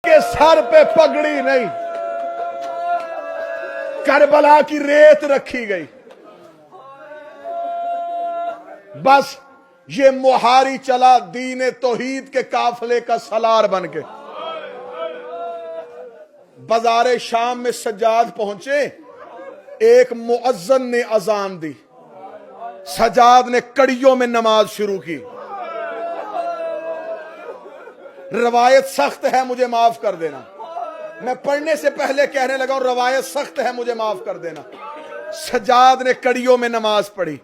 इसके सर पे पगड़ी नहीं, करबला की रेत रखी गई। बस ये मुहारी चला दीन तौहीद के काफिले का सलार बन के। बाजारे शाम में सज्जाद पहुंचे, एक मुअज्जन ने अजान दी, सज्जाद ने कड़ियों में नमाज शुरू की। रवायत सख्त है, मुझे माफ कर देना। मैं पढ़ने से पहले कहने लगा हूं रवायत सख्त है, मुझे माफ कर देना। सज्जाद ने कड़ियों में नमाज पढ़ी।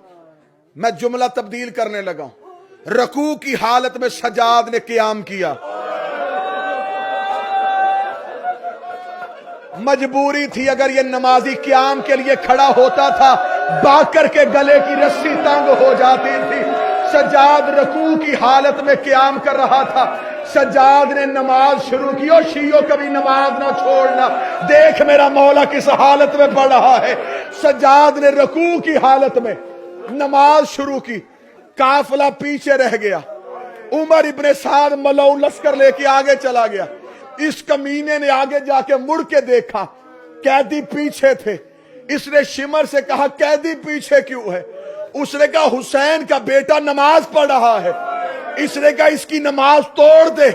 मैं जुमला तब्दील करने लगा हूं। रकू की हालत में सज्जाद ने क़ियाम किया। मजबूरी थी, अगर ये नमाजी क़ियाम के लिए खड़ा होता था बाकर के गले की रस्सी तंग हो जाती थी। सज्जाद रकू की हालत में क़ियाम कर रहा था। सज्जाद ने नमाज शुरू की। और शियो कभी नमाज ना छोड़ना, देख मेरा मौला किस हालत में पढ़ रहा है। सज्जाद ने रकू की हालत में नमाज शुरू की। काफिला पीछे रह गया। उमर इब्ने साद मलऊन लश्कर लेके आगे चला गया। इस कमीने ने आगे जाके मुड़ के देखा, कैदी पीछे थे। इसने शिमर से कहा कैदी पीछे क्यों है? उसने कहा हुसैन का बेटा नमाज पढ़ रहा है। इसने कहा इसकी नमाज तोड़ दे।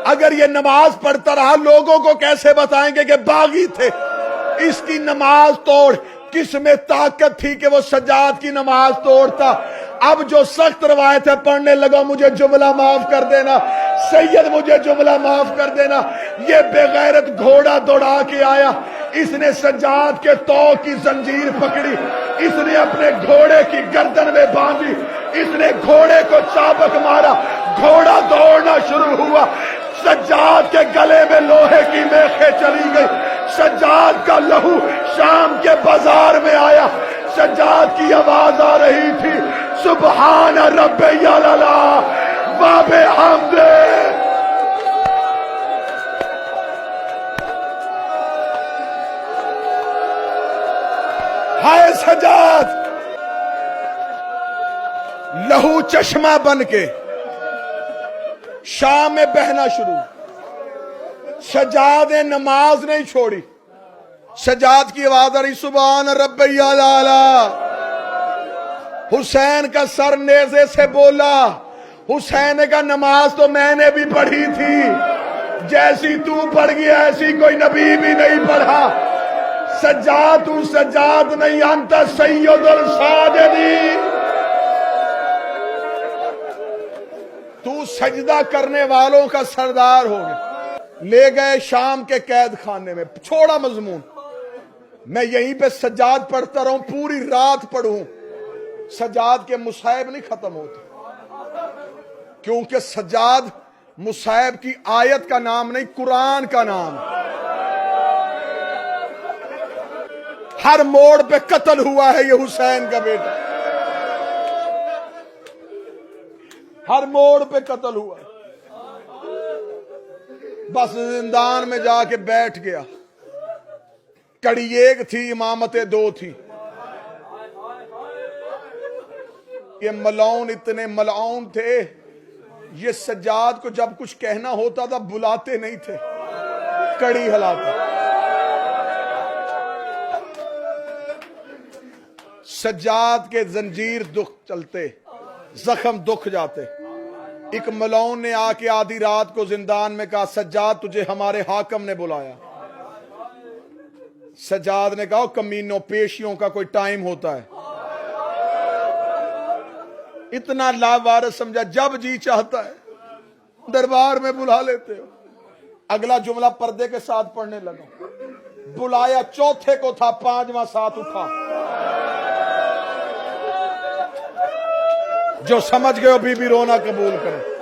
अगर ये नमाज पढ़ता रहा लोगों को कैसे बताएंगे कि बागी थे? इसकी नमाज तोड़। किस में ताकत थी कि वो सज्जाद की नमाज तोड़ता? अब जो सख्त रवायत है पढ़ने लगा, मुझे जुमला माफ कर देना सैयद, मुझे जुमला माफ कर देना। ये बेगैरत घोड़ा दौड़ा के आया, इसने सज्जाद के तौ की जंजीर पकड़ी, इसने अपने घोड़े की गर्दन में बांधी, इसने घोड़े को चाबक मारा, घोड़ा दौड़ना शुरू हुआ। सज्जाद के गले में लोहे की मेखें चली गई। सज्जाद का लहू शाम के बाजार में आया। सज्जाद की आवाज आ रही थी, सुबहान रब्बे यला बाबे हमदे। हाय सज्जाद, लहू चश्मा बन के शाम में बहना शुरू। सज्जाद ने नमाज नहीं छोड़ी। सज्जाद की आवाज आ रही, सुभान रब्बिया आला। हुसैन का सर नेज़े से बोला। हुसैन का नमाज तो मैंने भी पढ़ी थी, जैसी तू पढ़ गया ऐसी कोई नबी भी नहीं पढ़ा। सज्जाद तू सज्जाद नहीं, अंत सैयदुल साजिदीन। तू सजदा करने वालों का सरदार हो गया। ले गए शाम के कैद खाने में, छोड़ा मजमून। मैं यहीं पे सज्जाद पढ़ता रहूं, पूरी रात पढ़ूं, सज्जाद के मुसाहिब नहीं खत्म होते। क्योंकि सज्जाद मुसाहिब की आयत का नाम नहीं, कुरान का नाम। हर मोड़ पे कत्ल हुआ है ये हुसैन का बेटा, हर मोड़ पे कत्ल हुआ। बस जिंदान में जाके बैठ गया। कड़ी एक थी, इमामतें दो थी। ये मलऊन इतने मलऊन थे, ये सज्जाद को जब कुछ कहना होता था बुलाते नहीं थे, कड़ी हिलाते। सज्जाद के जंजीर दुख चलते, जख्म दुख जाते। एक मलऊन ने आके आधी रात को जिंदान में कहा, सज्जाद तुझे हमारे हाकम ने बुलाया। सज्जाद ने कहा, कमीनों पेशियों का कोई टाइम होता है। इतना लावारिस समझा, जब जी चाहता है दरबार में बुला लेते हो। अगला जुमला पर्दे के साथ पढ़ने लगा। बुलाया चौथे को था, पांचवा साथ उठा। जो समझ गए हो बीबी रोना कबूल करें।